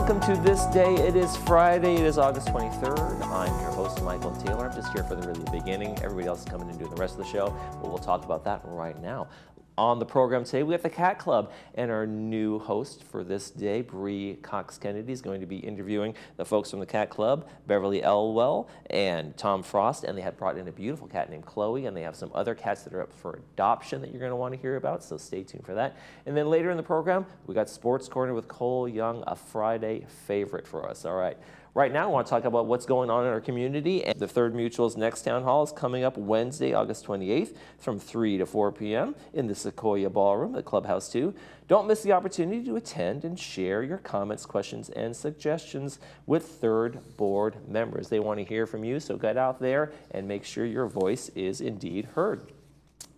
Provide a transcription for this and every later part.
welcome to This Day. It is Friday. It is August 23rd. I'm your host, Michael Taylor. I'm just here for the really beginning. Everybody else is coming and doing the rest of the show. But we'll talk about that right now. On the program today, we have the Cat Club, and our new host for this day, Bree Cox-Kennedy, is going to be interviewing the folks from the Cat Club, Beverly Elwell and Tom Frost, and they have brought in a beautiful cat named Chloe, and they have some other cats that are up for adoption that you're going to want to hear about, so stay tuned for that. And then later in the program, we got Sports Corner with Cole Young, a Friday favorite for us. All right. Right now, I want to talk about what's going on in our community. And the Third Mutual's next town hall is coming up Wednesday, August 28th from 3 to 4 p.m. in the Sequoia Ballroom at Clubhouse 2. Don't miss the opportunity to attend and share your comments, questions, and suggestions with Third Board members. They want to hear from you, so get out there and make sure your voice is indeed heard.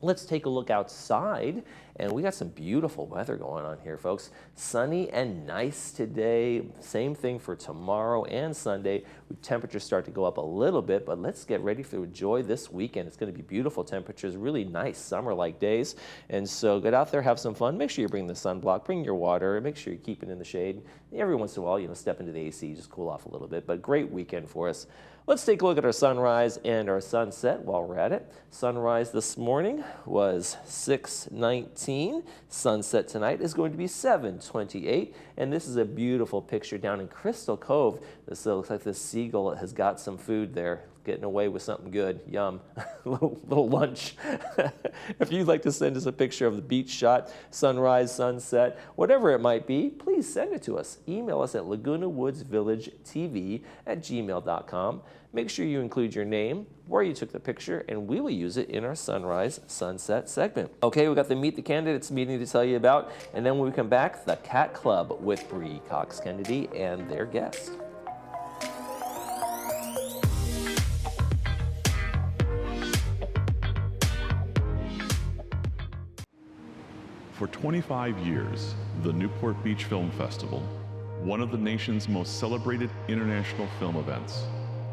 Let's take a look outside, and we got some beautiful weather going on here, folks. Sunny and nice today. Same thing for tomorrow and Sunday. Temperatures start to go up a little bit, but let's get ready to enjoy this weekend. It's going to be beautiful temperatures, really nice summer-like days. And so get out there, have some fun. Make sure you bring the sunblock, bring your water, make sure you keep it in the shade. Every once in a while, step into the AC, just cool off a little bit, but great weekend for us. Let's take a look at our sunrise and our sunset while we're at it. Sunrise this morning was 6:19. Sunset tonight is going to be 7:28. And this is a beautiful picture down in Crystal Cove. This looks like this seagull has got some food there, getting away with something good. Yum. little lunch. If you'd like to send us a picture of the beach shot, sunrise, sunset, whatever it might be, please send it to us. Email us at lagunawoodsvillagetv@gmail.com. Make sure you include your name, where you took the picture, and we will use it in our sunrise sunset segment. Okay, we got the Meet the Candidates meeting to tell you about, and then when we come back, the Cat Club with Bree Cox-Kennedy and their guest. For 25 years, the Newport Beach Film Festival, one of the nation's most celebrated international film events,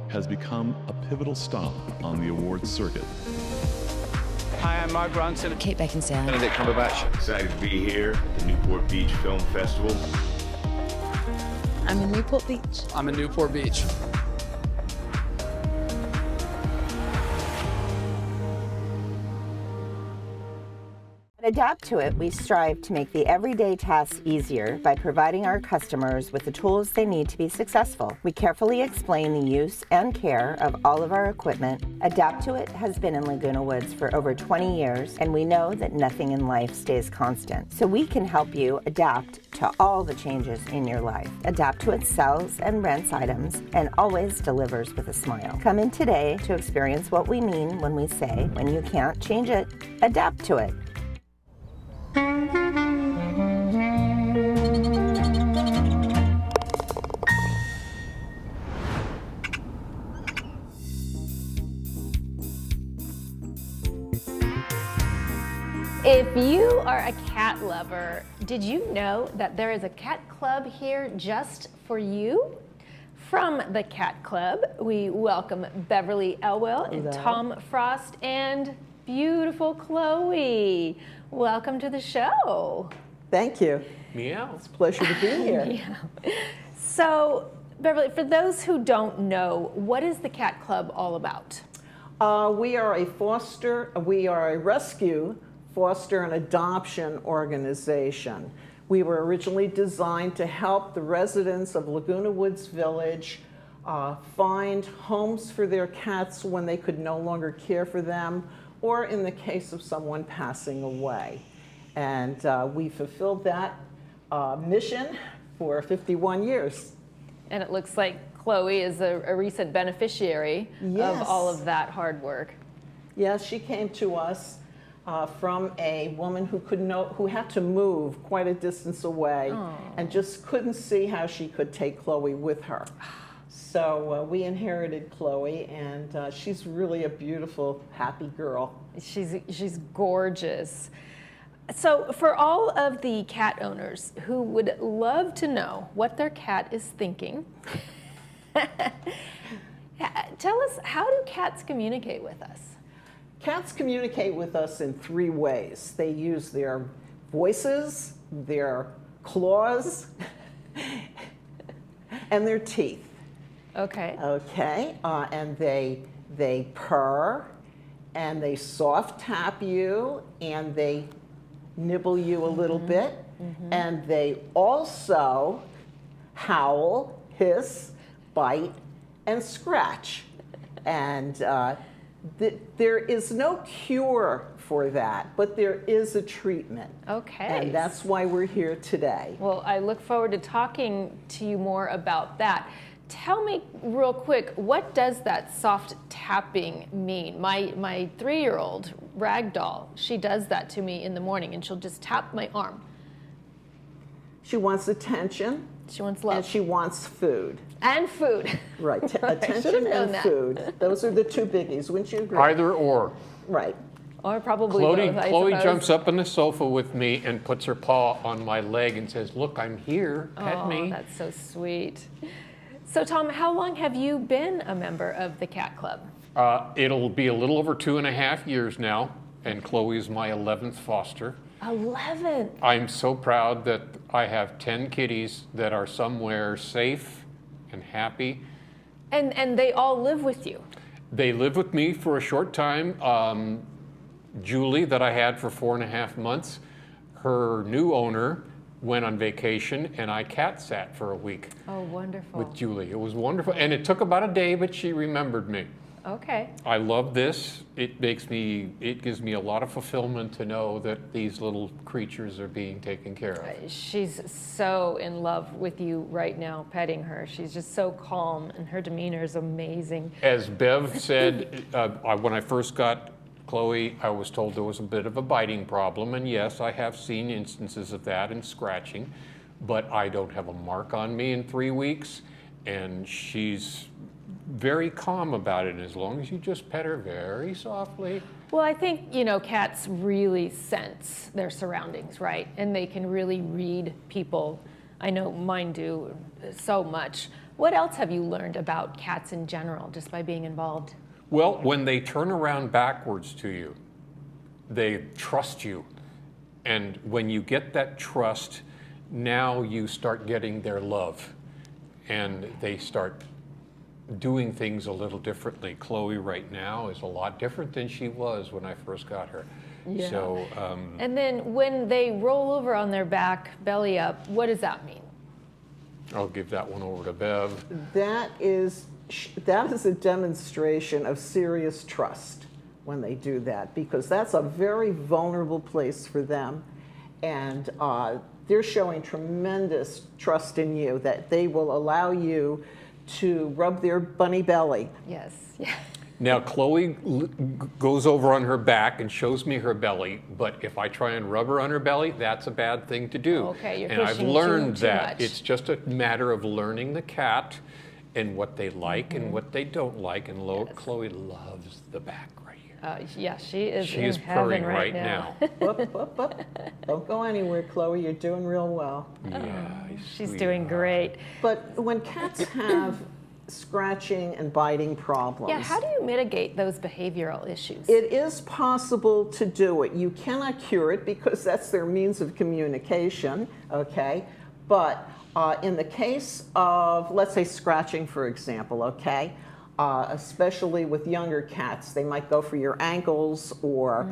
has become a pivotal stop on the awards circuit. Hi, I'm Mark Ronson. Kate Beckinsale. Benedict Cumberbatch. Excited to be here at the Newport Beach Film Festival. I'm in Newport Beach. I'm in Newport Beach. Adapt to it, we strive to make the everyday tasks easier by providing our customers with the tools they need to be successful. We carefully explain the use and care of all of our equipment. Adapt to it has been in Laguna Woods for over 20 years, and we know that nothing in life stays constant. So we can help you adapt to all the changes in your life. Adapt to it sells and rents items and always delivers with a smile. Come in today to experience what we mean when we say, when you can't change it, adapt to it. If you are a cat lover, did you know that there is a cat club here just for you? From the Cat Club, we welcome Beverly Elwell and Tom Frost and beautiful Chloe. Welcome to the show. Thank you. Meow. It's a pleasure to be here. Yeah. So, Beverly, for those who don't know, what is the Cat Club all about? We are a rescue, foster, and adoption organization. We were originally designed to help the residents of Laguna Woods Village find homes for their cats when they could no longer care for them, or in the case of someone passing away. And we fulfilled that mission for 51 years. And it looks like Chloe is a recent beneficiary of all of that hard work. Yes, she came to us from a woman who had to move quite a distance away and just couldn't see how she could take Chloe with her. So we inherited Chloe, and she's really a beautiful, happy girl. She's gorgeous. So for all of the cat owners who would love to know what their cat is thinking, tell us, how do cats communicate with us? Cats communicate with us in 3 ways. They use their voices, their claws, And their teeth. Okay. Okay, and they purr, and they soft tap you, and they nibble you a little bit, and they also howl, hiss, bite, and scratch. And there is no cure for that, but there is a treatment. Okay. And that's why we're here today. Well, I look forward to talking to you more about that. Tell me real quick, what does that soft tapping mean? My 3-year-old ragdoll, she does that to me in the morning, and she'll just tap my arm. She wants attention. She wants love. And she wants food. And food. Right, should've attention known and that. food. Those are the two biggies, wouldn't you agree? Either or. Right. Or probably both, I Chloe suppose. jumps up on the sofa with me and puts her paw on my leg and says, "Look, I'm here, pet me." That's so sweet. So Tom, how long have you been a member of the Cat Club? It'll be a little over 2.5 years now, and Chloe is my 11th foster. 11. I'm so proud that I have 10 kitties that are somewhere safe and happy. And they all live with you. They live with me for a short time. Julie, that I had for 4.5 months, her new owner went on vacation, and I cat sat for a week Oh, wonderful. with Julie. It was wonderful, and it took about a day, but she remembered me. Okay. I love this. It gives me a lot of fulfillment to know that these little creatures are being taken care of. She's so in love with you right now, petting her. She's just so calm, and her demeanor is amazing. As Bev said, when I first got Chloe, I was told there was a bit of a biting problem, and yes, I have seen instances of that and scratching, but I don't have a mark on me in 3 weeks, and she's very calm about it as long as you just pet her very softly. Well, I think, cats really sense their surroundings, right? And they can really read people. I know mine do so much. What else have you learned about cats in general just by being involved? Well, when they turn around backwards to you, they trust you. And when you get that trust, now you start getting their love. And they start doing things a little differently. Chloe right now is a lot different than she was when I first got her. Yeah. So, And then when they roll over on their back, belly up, what does that mean? I'll give that one over to Bev. That is a demonstration of serious trust when they do that, because that's a very vulnerable place for them, and they're showing tremendous trust in you that they will allow you to rub their bunny belly. Yes. Now, Chloe goes over on her back and shows me her belly, but if I try and rub her on her belly, that's a bad thing to do. Okay, you're and I've pushing learned too that. much. It's just a matter of learning the cat and what they like and what they don't like, and Chloe loves the back right here. Yeah, she is She in is heaven purring right right now. Whoop, whoop, whoop. Don't go anywhere, Chloe. You're doing real well. Yeah, She's doing great. But when cats have scratching and biting problems, Yeah, how do you mitigate those behavioral issues? it is possible to do it. You cannot cure it because that's their means of communication, okay? But in the case of, let's say, scratching, for example, okay? Especially with younger cats, they might go for your ankles or,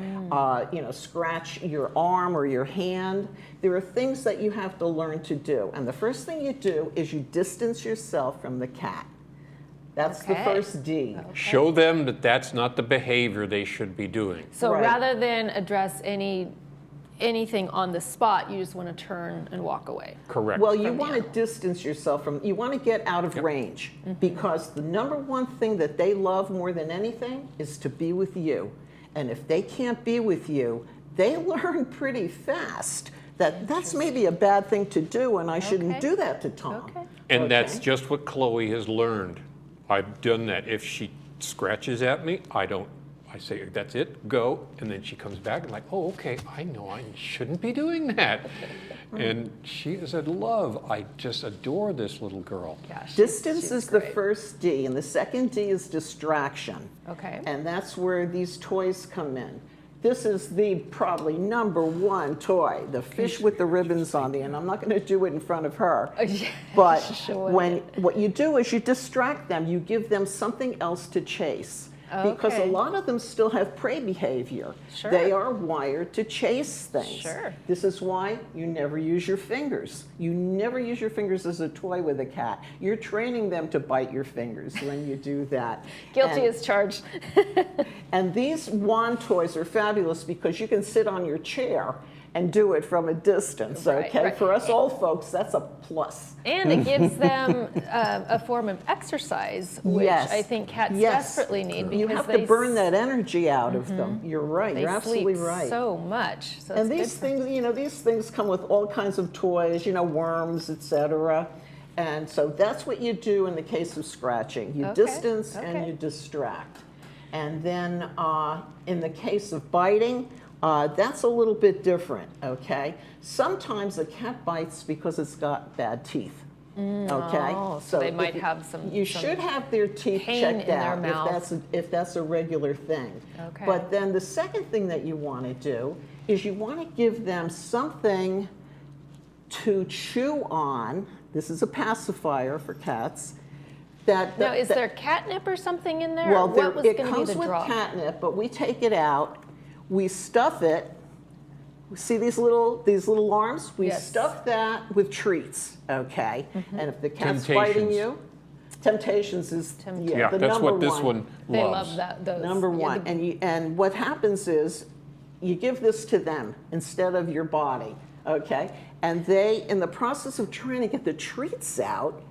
scratch your arm or your hand. There are things that you have to learn to do. And the first thing you do is you distance yourself from the cat. That's the Okay. first D. Show them that that's not the behavior they should be doing. So Right. rather than address anything on the spot, you just want to turn and walk away. Correct. Well, you From the want to animal. distance yourself from, you want to get out of range, because the number one thing that they love more than anything is to be with you. And if they can't be with you, they learn pretty fast that that's maybe a bad thing to do, and I shouldn't Okay. do that to Tom. Okay. And that's Okay. just what Chloe has learned. I've done that. If she scratches at me, I say, that's it, go. And then she comes back and like, oh, okay, I know I shouldn't be doing that. And she is in love. I just adore this little girl. Yeah, Distance she's is the great. first D, and the second D is distraction. Okay. And that's where these toys come in. This is the probably #1 toy, the fish with the ribbons on the end. I'm not going to do it in front of her. But Sure. what you do is you distract them. You give them something else to chase. Because a Okay. lot of them still have prey behavior. Sure. They are wired to chase things. Sure. This is why you never use your fingers. You never use your fingers as a toy with a cat. You're training them to bite your fingers when you do that. Guilty And- as charged. And these wand toys are fabulous because you can sit on your chair and do it from a distance, Right, okay? right. For us old folks, that's a plus. And it gives them a form of exercise, which Yes. I think cats Yes. desperately need. You because have to they burn that energy out of them. You're right, They you're absolutely sleep right. so much. So And it's these good things, these things come with all kinds of toys, worms, etc. And so that's what you do in the case of scratching. You Okay, distance and okay. you distract. And then in the case of biting, that's a little bit different, okay? Sometimes a cat bites because it's got bad teeth. Okay, Oh, so they if might you- have some- You some should have their teeth pain checked in their out mouth. if that's a regular thing. Okay. But then the second thing that you want to do is you want to give them something to chew on. This is a pacifier for cats. Now, is there catnip or something in there? Well, or what was it going to be comes the with draw? catnip, but we take it out, we stuff it. See these little arms? We Yes. stuff that with treats, okay? And if the cat's biting Temptations. you, Temptations is Yeah, the that's number what this one. one They loves. love that. Those. Number Yeah, one. the- And what happens is you give this to them instead of your body, okay? And they, in the process of trying to get the treats out,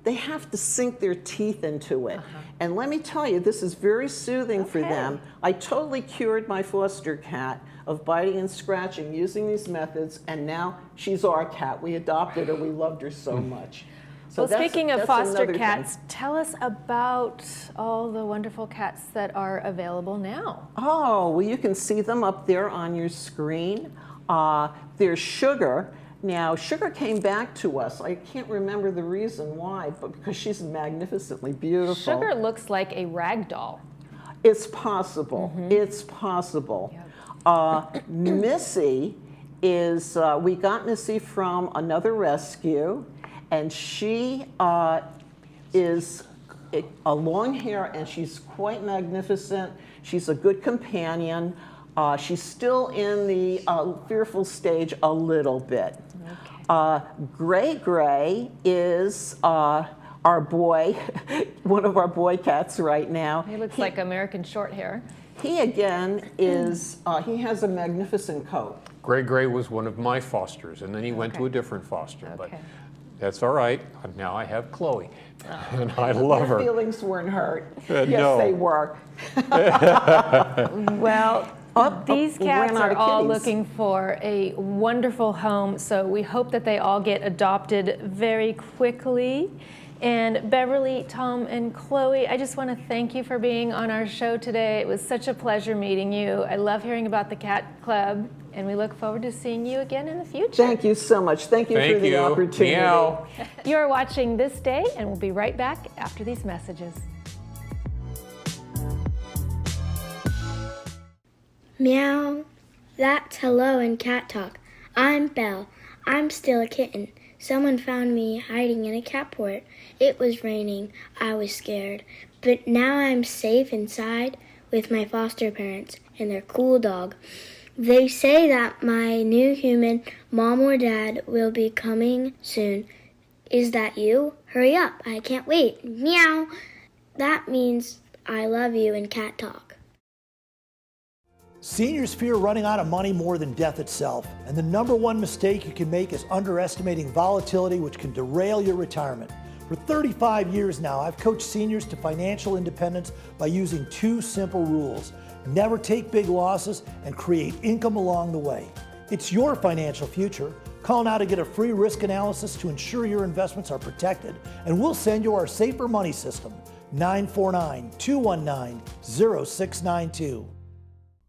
they have to sink their teeth into it. And let me tell you, this is very soothing for Okay. them. I totally cured my foster cat of biting and scratching using these methods, and now she's our cat. We adopted her. We loved her so much. So Well, speaking of that's foster another thing. cats, tell us about all the wonderful cats that are available now. Oh, well, you can see them up there on your screen. There's Sugar. Now, Sugar came back to us. I can't remember the reason why, but because she's magnificently beautiful. Sugar looks like a rag doll. It's possible. It's possible. Missy is, we got Missy from another rescue, and she is a long hair, and she's quite magnificent. She's a good companion. She's still in the fearful stage a little bit. Gray Gray is our boy, one of our boy cats right now. He looks like American short hair. He again is, he has a magnificent coat. Gray was one of my fosters, and then he went to Okay. a different foster. But Okay. that's all right. Now I have Chloe, and I love Your her. feelings weren't hurt. No. Yes, they were. Well, these we cats ran out are of all kitties. looking for a wonderful home, so we hope that they all get adopted very quickly. And Beverly, Tom, and Chloe, I just want to thank you for being on our show today. It was such a pleasure meeting you. I love hearing about the Cat Club, and we look forward to seeing you again in the future. Thank you so much. Thank you for Thank the you. opportunity. Meow. You're watching This Day, and we'll be right back after these messages. Meow. That's hello in cat talk. I'm Belle. I'm still a kitten. Someone found me hiding in a cat port. It was raining. I was scared. But now I'm safe inside with my foster parents and their cool dog. They say that my new human mom or dad will be coming soon. Is that you? Hurry up. I can't wait. Meow. That means I love you in cat talk. Seniors fear running out of money more than death itself, and the number one mistake you can make is underestimating volatility, which can derail your retirement. For 35 years now, I've coached seniors to financial independence by using two simple rules. Never take big losses and create income along the way. It's your financial future. Call now to get a free risk analysis to ensure your investments are protected, and we'll send you our Safer Money System, 949-219-0692.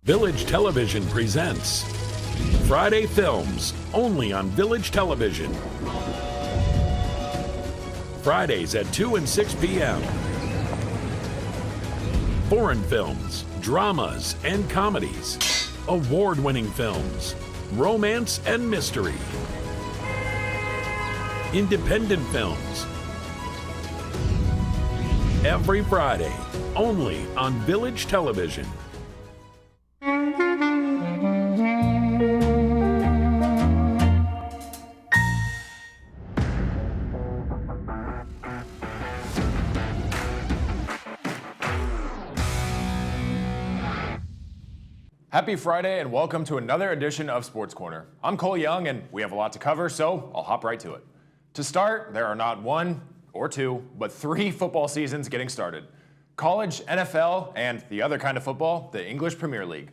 Village Television presents Friday Films, only on Village Television. Fridays at 2 and 6 p.m. Foreign films, dramas, and comedies. award-winning films, romance and mystery, independent films. Every Friday, only on Village Television. Happy Friday and welcome to another edition of Sports Corner. I'm Cole Young and we have a lot to cover, so I'll hop right to it. To start, there are not one or two, but three football seasons getting started. College, NFL, and the other kind of football, the English Premier League.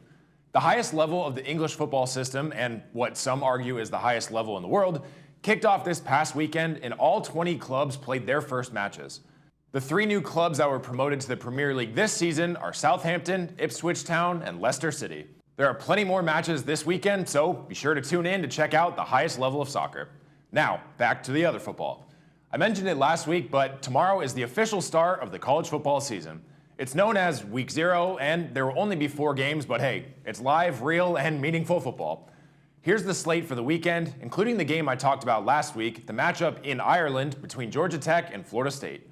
The highest level of the English football system, and what some argue is the highest level in the world, kicked off this past weekend and all 20 clubs played their first matches. The three new clubs that were promoted to the Premier League this season are Southampton, Ipswich Town, and Leicester City. There are plenty more matches this weekend, so be sure to tune in to check out the highest level of soccer. Now, back to the other football. I mentioned it last week, but tomorrow is the official start of the college football season. It's known as Week 0, and there will only be 4 games, but hey, it's live, real, and meaningful football. Here's the slate for the weekend, including the game I talked about last week, the matchup in Ireland between Georgia Tech and Florida State.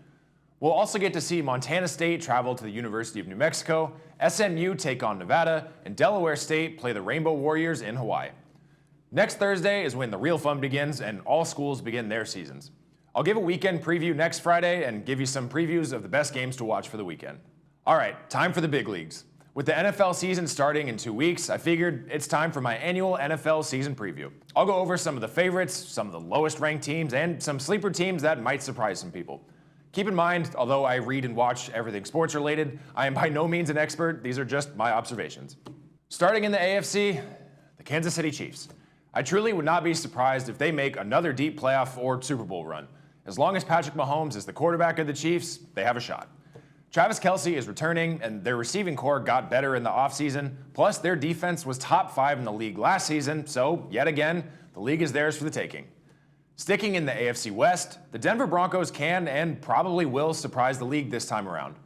We'll also get to see Montana State travel to the University of New Mexico, SMU take on Nevada, and Delaware State play the Rainbow Warriors in Hawaii. Next Thursday is when the real fun begins and all schools begin their seasons. I'll give a weekend preview next Friday and give you some previews of the best games to watch for the weekend. All right, time for the big leagues. With the NFL season starting in 2 weeks, I figured it's time for my annual NFL season preview. I'll go over some of the favorites, some of the lowest ranked teams, and some sleeper teams that might surprise some people. Keep in mind, although I read and watch everything sports related, I am by no means an expert. These are just my observations. Starting in the AFC, the Kansas City Chiefs. I truly would not be surprised if they make another deep playoff or Super Bowl run. As long as Patrick Mahomes is the quarterback of the Chiefs, they have a shot. Travis Kelce is returning, and their receiving core got better in the offseason. Plus, their defense was top 5 in the league last season, so yet again, the league is theirs for the taking. Sticking in the AFC West, the Denver Broncos can and probably will surprise the league this time around.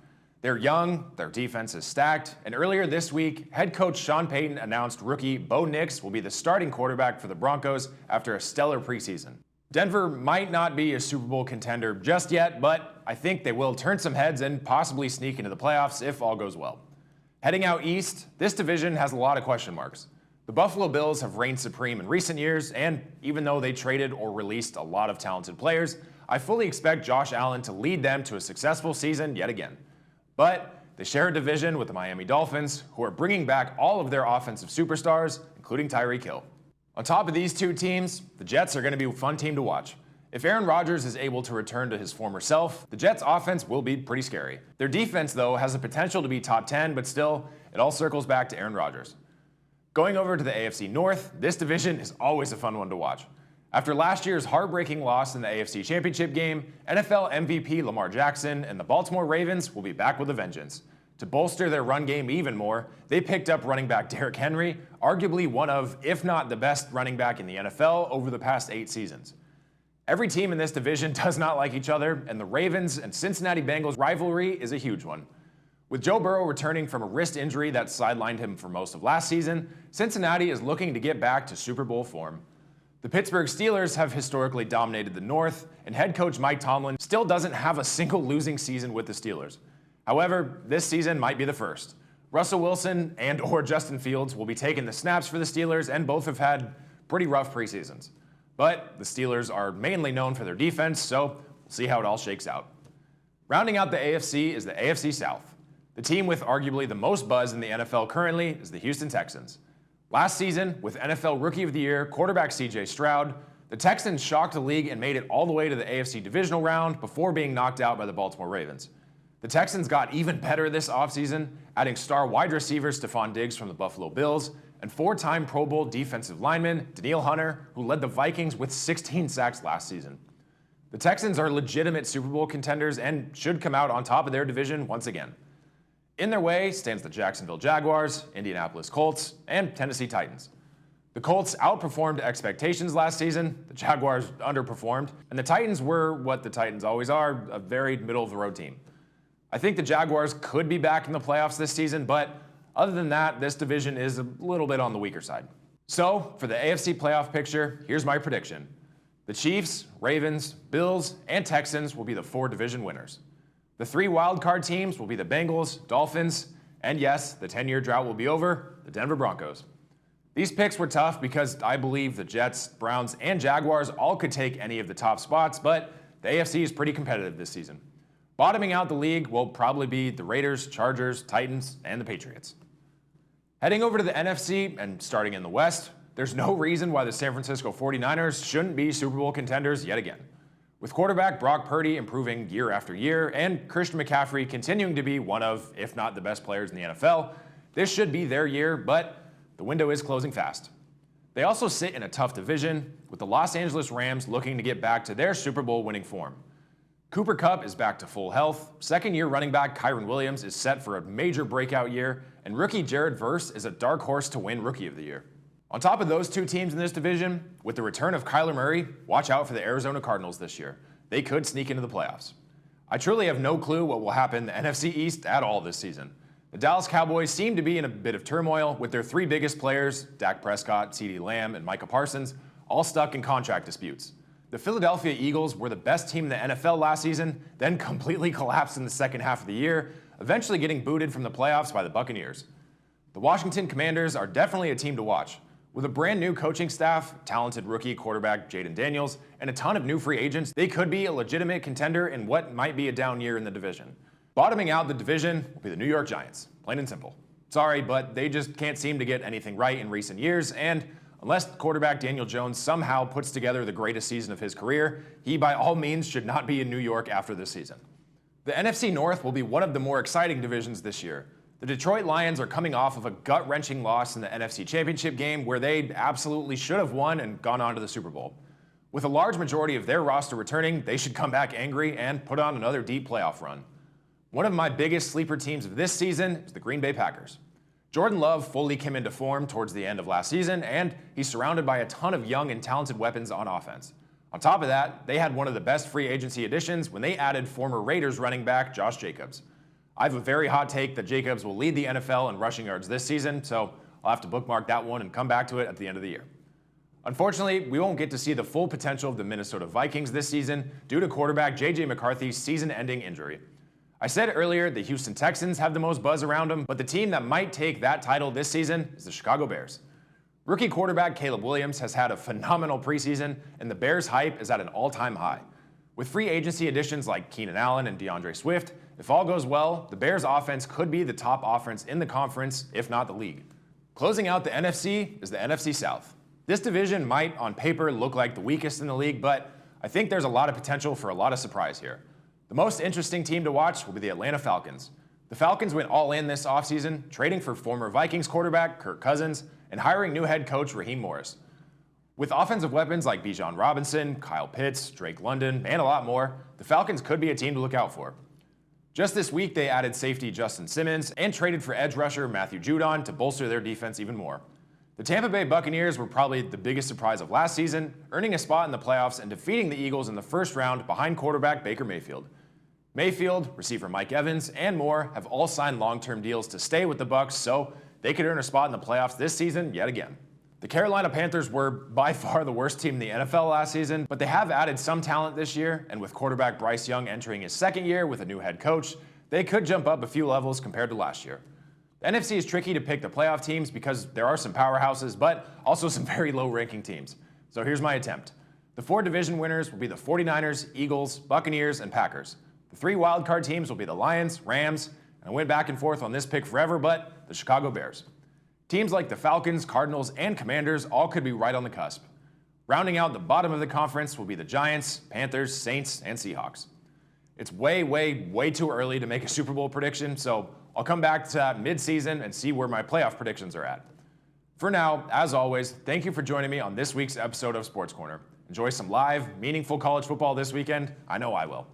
They're young, their defense is stacked, and earlier this week, head coach Sean Payton announced rookie Bo Nix will be the starting quarterback for the Broncos after a stellar preseason. Denver might not be a Super Bowl contender just yet, but I think they will turn some heads and possibly sneak into the playoffs if all goes well. Heading out east, this division has a lot of question marks. The Buffalo Bills have reigned supreme in recent years, and even though they traded or released a lot of talented players, I fully expect Josh Allen to lead them to a successful season yet again. But they share a division with the Miami Dolphins, who are bringing back all of their offensive superstars, including Tyreek Hill. On top of these two teams, the Jets are going to be a fun team to watch. If Aaron Rodgers is able to return to his former self, the Jets' offense will be pretty scary. Their defense, though, has the potential to be top 10, but still, it all circles back to Aaron Rodgers. Going over to the AFC North, this division is always a fun one to watch. After last year's heartbreaking loss in the AFC Championship game, NFL MVP Lamar Jackson and the Baltimore Ravens will be back with a vengeance. To bolster their run game even more, they picked up running back Derrick Henry, arguably one of, if not the best running back in the NFL over the past 8 seasons. Every team in this division does not like each other, and the Ravens and Cincinnati Bengals rivalry is a huge one. With Joe Burrow returning from a wrist injury that sidelined him for most of last season, Cincinnati is looking to get back to Super Bowl form. The Pittsburgh Steelers have historically dominated the North, and head coach Mike Tomlin still doesn't have a single losing season with the Steelers. However, this season might be the first. Russell Wilson and/or Justin Fields will be taking the snaps for the Steelers, and both have had pretty rough preseasons. But the Steelers are mainly known for their defense, so we'll see how it all shakes out. Rounding out the AFC is the AFC South. The team with arguably the most buzz in the NFL currently is the Houston Texans. Last season, with NFL Rookie of the Year quarterback C.J. Stroud, the Texans shocked the league and made it all the way to the AFC divisional round before being knocked out by the Baltimore Ravens. The Texans got even better this offseason, adding star wide receiver Stephon Diggs from the Buffalo Bills and 4-time Pro Bowl defensive lineman Danielle Hunter, who led the Vikings with 16 sacks last season. The Texans are legitimate Super Bowl contenders and should come out on top of their division once again. In their way stands the Jacksonville Jaguars, Indianapolis Colts, and Tennessee Titans. The Colts outperformed expectations last season, the Jaguars underperformed, and the Titans were what the Titans always are, a very middle-of-the-road team. I think the Jaguars could be back in the playoffs this season, but Other than that, this division is a little bit on the weaker side. So, for the AFC playoff picture, here's my prediction. The Chiefs, Ravens, Bills, and Texans will be the 4 division winners. The 3 wildcard teams will be the Bengals, Dolphins, and yes, the 10-year drought will be over, the Denver Broncos. These picks were tough because I believe the Jets, Browns, and Jaguars all could take any of the top spots, but the AFC is pretty competitive this season. Bottoming out the league will probably be the Raiders, Chargers, Titans, and the Patriots. Heading over to the NFC and starting in the West, there's no reason why the San Francisco 49ers shouldn't be Super Bowl contenders yet again. With quarterback Brock Purdy improving year after year and Christian McCaffrey continuing to be one of, if not the best players in the NFL, this should be their year, but the window is closing fast. They also sit in a tough division, with the Los Angeles Rams looking to get back to their Super Bowl winning form. Cooper Kupp is back to full health, second-year running back Kyren Williams is set for a major breakout year, and rookie Jared Verse is a dark horse to win Rookie of the Year. On top of those 2 teams in this division, with the return of Kyler Murray, watch out for the Arizona Cardinals this year. They could sneak into the playoffs. I truly have no clue what will happen in the NFC East at all this season. The Dallas Cowboys seem to be in a bit of turmoil with their 3 biggest players, Dak Prescott, CeeDee Lamb, and Micah Parsons, all stuck in contract disputes. The Philadelphia Eagles were the best team in the NFL last season, then completely collapsed in the second half of the year, eventually getting booted from the playoffs by the Buccaneers. The Washington Commanders are definitely a team to watch. With a brand new coaching staff, talented rookie quarterback Jaden Daniels, and a ton of new free agents, they could be a legitimate contender in what might be a down year in the division. Bottoming out the division will be the New York Giants, plain and simple. Sorry, but they just can't seem to get anything right in recent years, and unless quarterback Daniel Jones somehow puts together the greatest season of his career, he by all means should not be in New York after this season. The NFC North will be one of the more exciting divisions this year. The Detroit Lions are coming off of a gut-wrenching loss in the NFC Championship game where they absolutely should have won and gone on to the Super Bowl. With a large majority of their roster returning, they should come back angry and put on another deep playoff run. One of my biggest sleeper teams of this season is the Green Bay Packers. Jordan Love fully came into form towards the end of last season, and he's surrounded by a ton of young and talented weapons on offense. On top of that, they had one of the best free agency additions when they added former Raiders running back Josh Jacobs. I have a very hot take that Jacobs will lead the NFL in rushing yards this season, so I'll have to bookmark that one and come back to it at the end of the year. Unfortunately, we won't get to see the full potential of the Minnesota Vikings this season due to quarterback J.J. McCarthy's season-ending injury. I said earlier the Houston Texans have the most buzz around them, but the team that might take that title this season is the Chicago Bears. Rookie quarterback Caleb Williams has had a phenomenal preseason, and the Bears' hype is at an all-time high. With free agency additions like Keenan Allen and DeAndre Swift, if all goes well, the Bears' offense could be the top offense in the conference, if not the league. Closing out the NFC is the NFC South. This division might, on paper, look like the weakest in the league, but I think there's a lot of potential for a lot of surprise here. The most interesting team to watch will be the Atlanta Falcons. The Falcons went all in this offseason, trading for former Vikings quarterback Kirk Cousins and hiring new head coach Raheem Morris. With offensive weapons like Bijan Robinson, Kyle Pitts, Drake London, and a lot more, the Falcons could be a team to look out for. Just this week, they added safety Justin Simmons and traded for edge rusher Matthew Judon to bolster their defense even more. The Tampa Bay Buccaneers were probably the biggest surprise of last season, earning a spot in the playoffs and defeating the Eagles in the first round behind quarterback Baker Mayfield. Mayfield, receiver Mike Evans, and more have all signed long-term deals to stay with the Bucs, so they could earn a spot in the playoffs this season yet again. The Carolina Panthers were by far the worst team in the NFL last season, but they have added some talent this year, and with quarterback Bryce Young entering his second year with a new head coach, they could jump up a few levels compared to last year. The NFC is tricky to pick the playoff teams because there are some powerhouses, but also some very low-ranking teams. So here's my attempt. The 4 division winners will be the 49ers, Eagles, Buccaneers, and Packers. The 3 wildcard teams will be the Lions, Rams, and I went back and forth on this pick forever, but the Chicago Bears. Teams like the Falcons, Cardinals, and Commanders all could be right on the cusp. Rounding out the bottom of the conference will be the Giants, Panthers, Saints, and Seahawks. It's way too early to make a Super Bowl prediction, so I'll come back to mid-season and see where my playoff predictions are at. For now, as always, thank you for joining me on this week's episode of Sports Corner. Enjoy some live, meaningful college football this weekend. I know I will.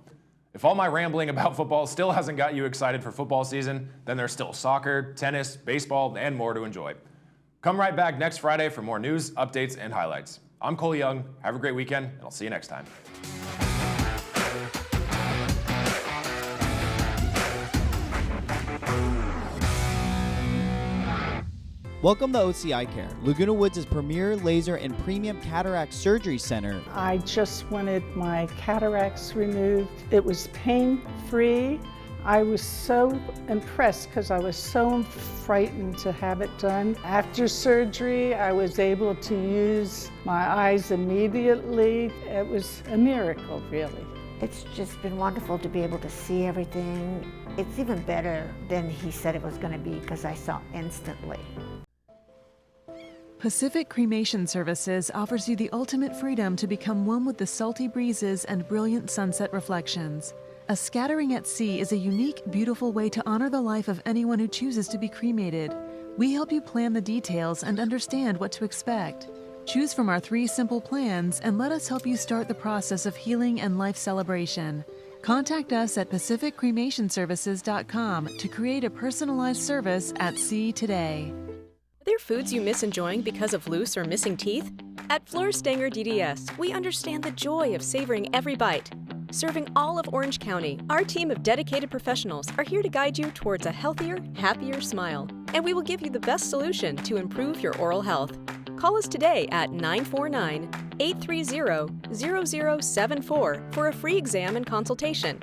If all my rambling about football still hasn't got you excited for football season, then there's still soccer, tennis, baseball, and more to enjoy. Come right back next Friday for more news, updates, and highlights. I'm Cole Young. Have a great weekend, and I'll see you next time. Welcome to OCI Care, Laguna Woods' premier laser and premium cataract surgery center. I just wanted my cataracts removed. It was pain-free. I was so impressed because I was so frightened to have it done. After surgery, I was able to use my eyes immediately. It was a miracle, really. It's just been wonderful to be able to see everything. It's even better than he said it was going to be because I saw instantly. Pacific Cremation Services offers you the ultimate freedom to become one with the salty breezes and brilliant sunset reflections. A scattering at sea is a unique, beautiful way to honor the life of anyone who chooses to be cremated. We help you plan the details and understand what to expect. Choose from our 3 simple plans and let us help you start the process of healing and life celebration. Contact us at pacificcremationservices.com to create a personalized service at sea today. Are there foods you miss enjoying because of loose or missing teeth? At Fleur-Stanger DDS, we understand the joy of savoring every bite. Serving all of Orange County, our team of dedicated professionals are here to guide you towards a healthier, happier smile. And we will give you the best solution to improve your oral health. Call us today at 949-830-0074 for a free exam and consultation.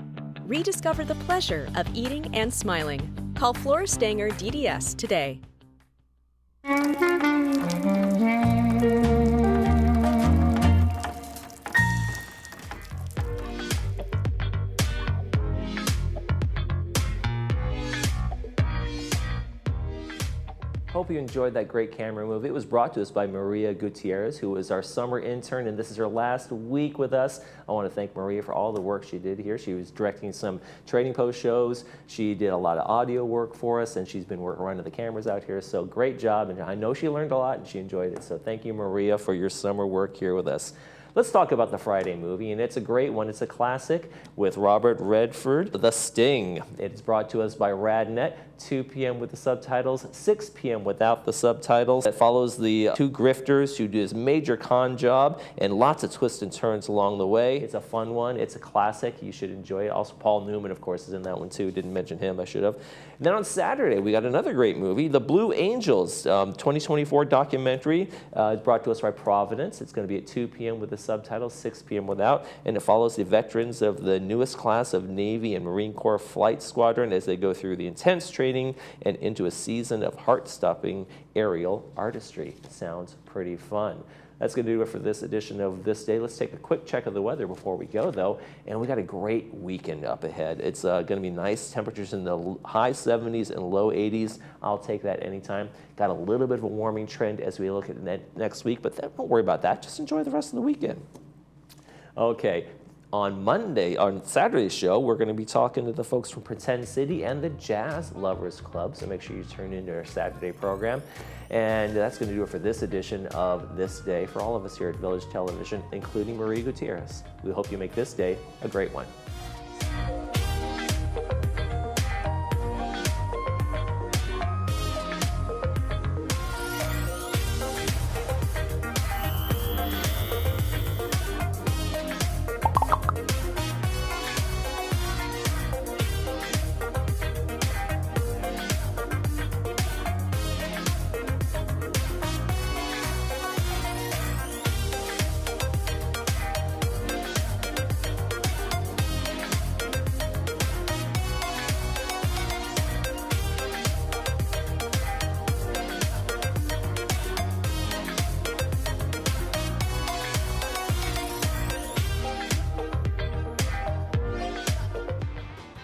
Rediscover the pleasure of eating and smiling. Call Fleur-Stanger DDS today. Hope you enjoyed that great camera movie. It was brought to us by Maria Gutierrez, who is our summer intern, and this is her last week with us. I want to thank Maria for all the work she did here. She was directing some Trading Post shows. She did a lot of audio work for us, and she's been running the cameras out here. So great job, and I know she learned a lot and she enjoyed it. So thank you, Maria, for your summer work here with us. Let's talk about the Friday movie, and it's a great one. It's a classic with Robert Redford, The Sting. It's brought to us by RadNet, 2 p.m. with the subtitles, 6 p.m. without the subtitles. It follows the 2 grifters who do this major con job and lots of twists and turns along the way. It's a fun one. It's a classic. You should enjoy it. Also, Paul Newman, of course, is in that one too. Didn't mention him. I should have. And then on Saturday, we got another great movie, The Blue Angels, 2024 documentary. It's brought to us by Providence. It's going to be at 2 p.m. with the subtitles, 6 p.m. without, and it follows the veterans of the newest class of Navy and Marine Corps Flight Squadron as they go through the intense training and into a season of heart-stopping aerial artistry. Sounds pretty fun. That's going to do it for this edition of This Day. Let's take a quick check of the weather before we go, though. And we got a great weekend up ahead. It's going to be nice temperatures in the high 70s and low 80s. I'll take that anytime. Got a little bit of a warming trend as we look at next week, but don't worry about that. Just enjoy the rest of the weekend. Okay. On Saturday's show, we're going to be talking to the folks from Pretend City and the Jazz Lovers Club, so make sure you tune into our Saturday program. And that's going to do it for this edition of This Day for all of us here at Village Television, including Maria Gutierrez. We hope you make this day a great one.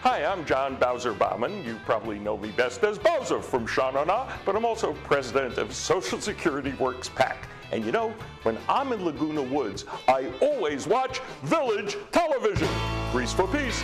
Hi, I'm John Bowser Bauman. You probably know me best as Bowser from Sha Na Na, but I'm also president of Social Security Works PAC. And you know, when I'm in Laguna Woods, I always watch Village Television. Grease for peace.